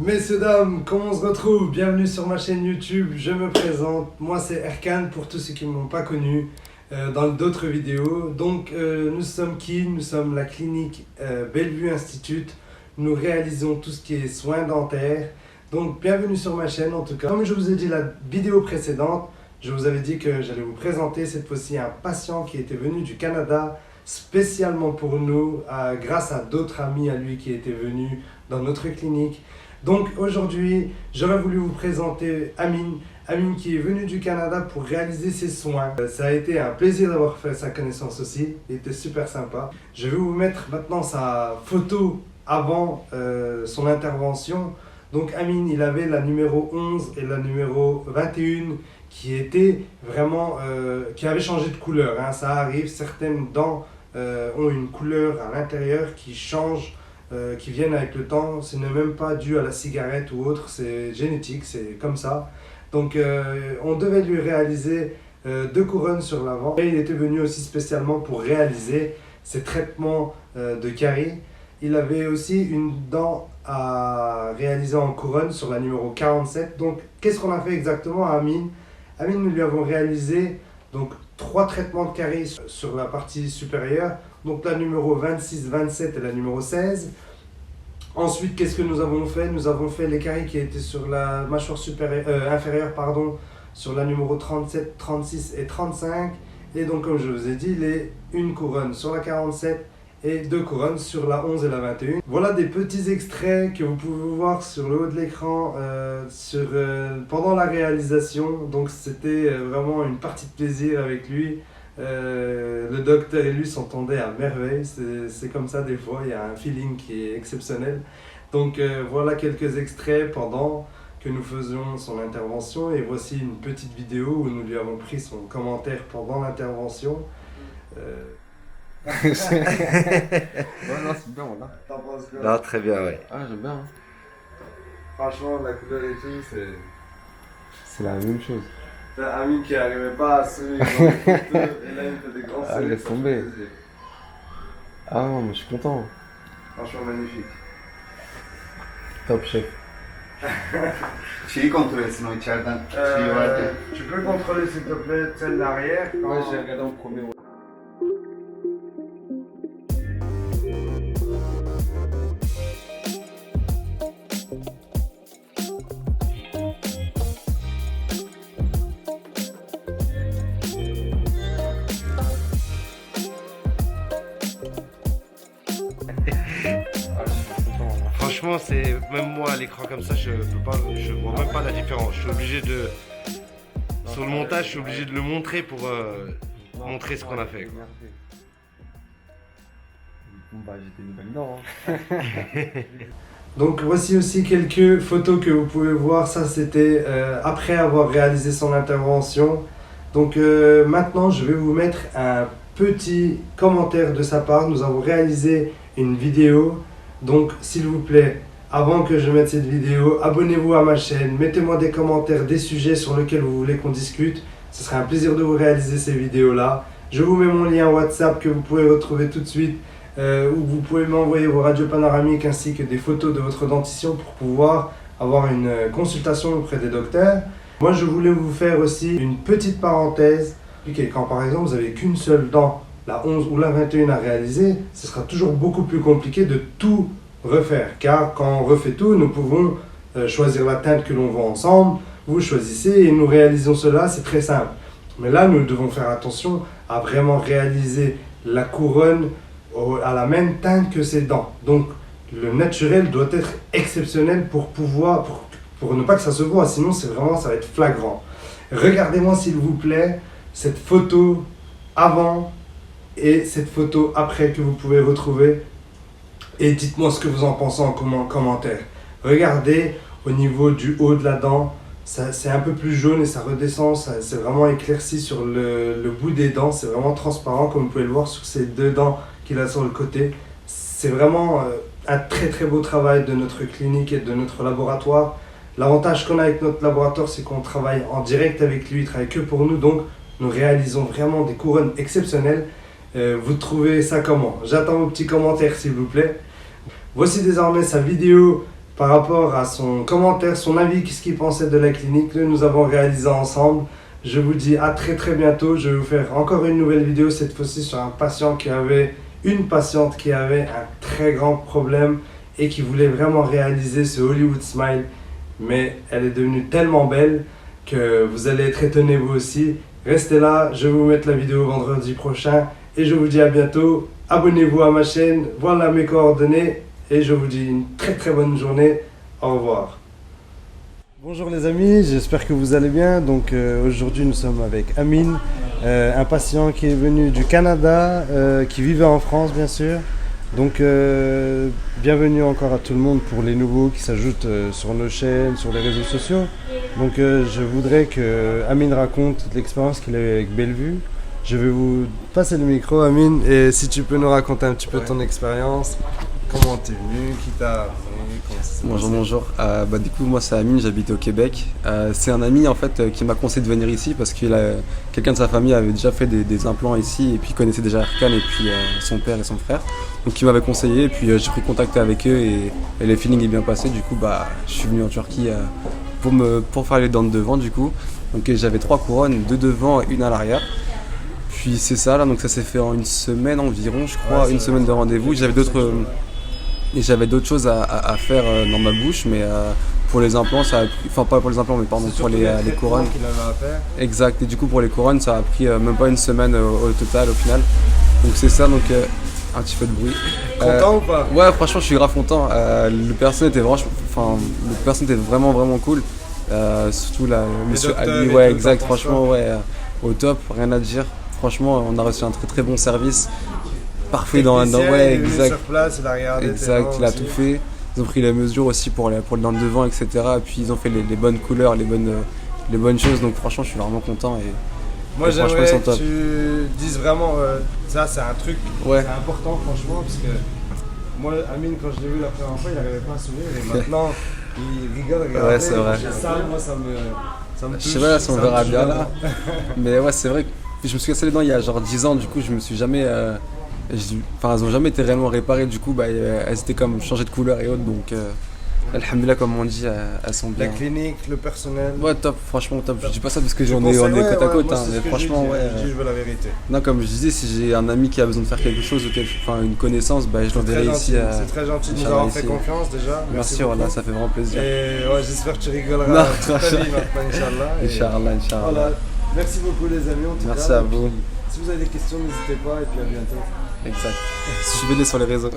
Messieurs, dames, comment on se retrouve? Bienvenue sur ma chaîne YouTube, je me présente, moi c'est Erkan pour tous ceux qui ne m'ont pas connu dans d'autres vidéos. Donc nous sommes qui? Nous sommes la clinique Bellevue Institute, nous réalisons tout ce qui est soins dentaires. Donc bienvenue sur ma chaîne en tout cas. Comme je vous ai dit la vidéo précédente, je vous avais dit que j'allais vous présenter cette fois-ci un patient qui était venu du Canada spécialement pour nous, grâce à d'autres amis à lui qui étaient venus dans notre clinique. Donc aujourd'hui, j'aurais voulu vous présenter Amine qui est venu du Canada pour réaliser ses soins. Ça a été un plaisir d'avoir fait sa connaissance aussi, il était super sympa. Je vais vous mettre maintenant sa photo avant son intervention. Donc Amine, il avait la numéro 11 et la numéro 21 qui étaient vraiment, qui avaient changé de couleur, hein. Ça arrive, certaines dents ont une couleur à l'intérieur qui change, qui viennent avec le temps. Ce n'est même pas dû à la cigarette ou autre, c'est génétique, c'est comme ça. Donc on devait lui réaliser 2 couronnes sur l'avant. Et il était venu aussi spécialement pour réaliser ses traitements de caries. Il avait aussi une dent à réaliser en couronne sur la numéro 47. Donc qu'est-ce qu'on a fait exactement à Amine? Amine, nous lui avons réalisé donc 3 traitements de caries sur la partie supérieure, donc la numéro 26, 27 et la numéro 16. Ensuite, qu'est-ce que nous avons fait? Nous avons fait les caries qui étaient sur la mâchoire inférieure, sur la numéro 37, 36 et 35. Et donc, comme je vous ai dit, une couronne sur la 47 et 2 couronnes sur la 11 et la 21. Voilà des petits extraits que vous pouvez voir sur le haut de l'écran pendant la réalisation. Donc c'était vraiment une partie de plaisir avec lui. Le docteur et lui s'entendaient à merveille, c'est comme ça des fois, il y a un feeling qui est exceptionnel. Donc voilà quelques extraits pendant que nous faisions son intervention, et voici une petite vidéo où nous lui avons pris son commentaire pendant l'intervention. Ouais, non, c'est bien, voilà. T'en penses quoi? Non, très bien, ouais. Ah, j'aime bien. Hein. Franchement, la couleur et tout, C'est la même chose. t'as Amine qui n'arrivait pas à sourire dans les photos, et là il fait des grands sourires. Ah, laisse tomber. Ah non, mais je suis content. Franchement magnifique. Top chef. Şeyi kontrol etsin o içeriden şeyi vardı. Tu peux contrôler s'il te plaît celle d'arrière? Ouais, j'ai regardé en premier. Franchement, c'est même moi à l'écran comme ça, je vois même pas la différence. Je suis obligé de sur le montage, je suis obligé de le montrer pour montrer ce qu'on a fait. Quoi. Bon bah j'étais une belle dent. Hein. Donc voici aussi quelques photos que vous pouvez voir. Ça c'était après avoir réalisé son intervention. Donc maintenant je vais vous mettre un petit commentaire de sa part. Nous avons réalisé une vidéo. Donc s'il vous plaît, avant que je mette cette vidéo, abonnez-vous à ma chaîne, mettez-moi des commentaires, des sujets sur lesquels vous voulez qu'on discute. Ce sera un plaisir de vous réaliser ces vidéos-là. Je vous mets mon lien WhatsApp que vous pouvez retrouver tout de suite, où vous pouvez m'envoyer vos radios panoramiques ainsi que des photos de votre dentition pour pouvoir avoir une consultation auprès des docteurs. Moi je voulais vous faire aussi une petite parenthèse. Quand par exemple vous n'avez qu'une seule dent, la 11 ou la 21 à réaliser, ce sera toujours beaucoup plus compliqué de tout refaire. Car quand on refait tout, nous pouvons choisir la teinte que l'on veut ensemble. Vous choisissez et nous réalisons cela, c'est très simple. Mais là, nous devons faire attention à vraiment réaliser la couronne à la même teinte que ses dents. Donc, le naturel doit être exceptionnel pour ne pas que ça se voit, sinon ça va être flagrant. Regardez-moi s'il vous plaît cette photo avant et cette photo après que vous pouvez retrouver, et dites-moi ce que vous en pensez en commentaire. Regardez au niveau du haut de la dent, c'est un peu plus jaune et ça redescend, c'est vraiment éclairci sur le bout des dents, c'est vraiment transparent comme vous pouvez le voir sur ces 2 dents qu'il a sur le côté. C'est vraiment un très très beau travail de notre clinique et de notre laboratoire. L'avantage qu'on a avec notre laboratoire, c'est qu'on travaille en direct avec lui, il travaille que pour nous, donc nous réalisons vraiment des couronnes exceptionnelles. Vous trouvez ça comment? J'attends vos petits commentaires s'il vous plaît. Voici désormais sa vidéo par rapport à son commentaire, son avis, qu'est-ce qu'il pensait de la clinique que nous avons réalisé ensemble. Je vous dis à très bientôt. Je vais vous faire encore une nouvelle vidéo, cette fois-ci sur une patiente qui avait un très grand problème et qui voulait vraiment réaliser ce Hollywood Smile. Mais elle est devenue tellement belle que vous allez être étonnés vous aussi. Restez là, je vais vous mettre la vidéo vendredi prochain et je vous dis à bientôt. Abonnez-vous à ma chaîne, voilà mes coordonnées et je vous dis une très bonne journée. Au revoir. Bonjour les amis, j'espère que vous allez bien. Donc aujourd'hui nous sommes avec Amine, un patient qui est venu du Canada, qui vivait en France bien sûr. Donc bienvenue encore à tout le monde pour les nouveaux qui s'ajoutent sur nos chaînes, sur les réseaux sociaux. Donc je voudrais que Amine raconte l'expérience qu'il a eue avec Bellevue. Je vais vous passer le micro Amine et si tu peux nous raconter un petit peu ton expérience, comment tu es venu, qui t'a amené, Bonjour. Du coup, moi c'est Amine, j'habite au Québec. C'est un ami en fait qui m'a conseillé de venir ici parce que quelqu'un de sa famille avait déjà fait des implants ici et puis connaissait déjà Erkan et puis son père et son frère. Donc il m'avait conseillé et puis j'ai pris contact avec eux et le feeling est bien passé. Du coup, je suis venu en Turquie pour faire les dents de devant du coup. Donc j'avais 3 couronnes, 2 devant et 1 à l'arrière. Puis c'est ça là, donc ça s'est fait en une semaine environ, je crois, une semaine de rendez-vous. J'avais d'autres choses à faire dans ma bouche, mais pour les implants, ça a pris, enfin pas pour les implants, mais pardon, pour les couronnes. Qu'il avait à faire. Exact, et du coup pour les couronnes, ça a pris même pas une semaine au total, au final. Donc c'est ça, donc un petit peu de bruit. Content ou pas? Ouais, franchement, je suis grave content. Le personnel était vraiment cool. Surtout là, le monsieur Ali, ouais, exact, franchement, ouais, au top, rien à dire. Franchement, on a reçu un très bon service. Parfait ouais, exact. Sur place, il a regardé. Exact, il a tout fait. Ils ont pris les mesures aussi pour le dent de devant, etc. Et puis ils ont fait les bonnes couleurs, les bonnes choses. Donc franchement, je suis vraiment content. Moi, j'aimerais que tu dises vraiment, ça c'est un truc, ouais. C'est important franchement, parce que moi, Amine, quand je l'ai vu la première fois, il n'arrivait pas à sourire. Et maintenant, il rigole. Ouais, c'est vrai. Ça, moi, ça me touche. Je sais pas si on verra bien là. Mais ouais, c'est vrai que je me suis cassé les dents il y a genre 10 ans. Du coup, je me suis jamais... elles ont jamais été réellement réparées, du coup elles étaient comme changées de couleur et autres, donc alhamdulillah comme on dit, elles sont bien. La clinique, le personnel. Ouais, top, franchement top. Je dis pas ça parce que on est côte à côte, mais franchement je veux la vérité. Non, comme je disais, si j'ai un ami qui a besoin de faire quelque chose ou une connaissance, je l'enverrai ici. C'est très gentil de nous avoir fait confiance déjà. Merci, voilà, ça fait vraiment plaisir. Et ouais, j'espère que tu rigoleras toute ta vie maintenant, Inch'Allah. Inch'Allah. Merci beaucoup les amis en tout cas. Merci à vous. Si vous avez des questions, n'hésitez pas et puis à bientôt. Exact. Suivez-les sur les réseaux.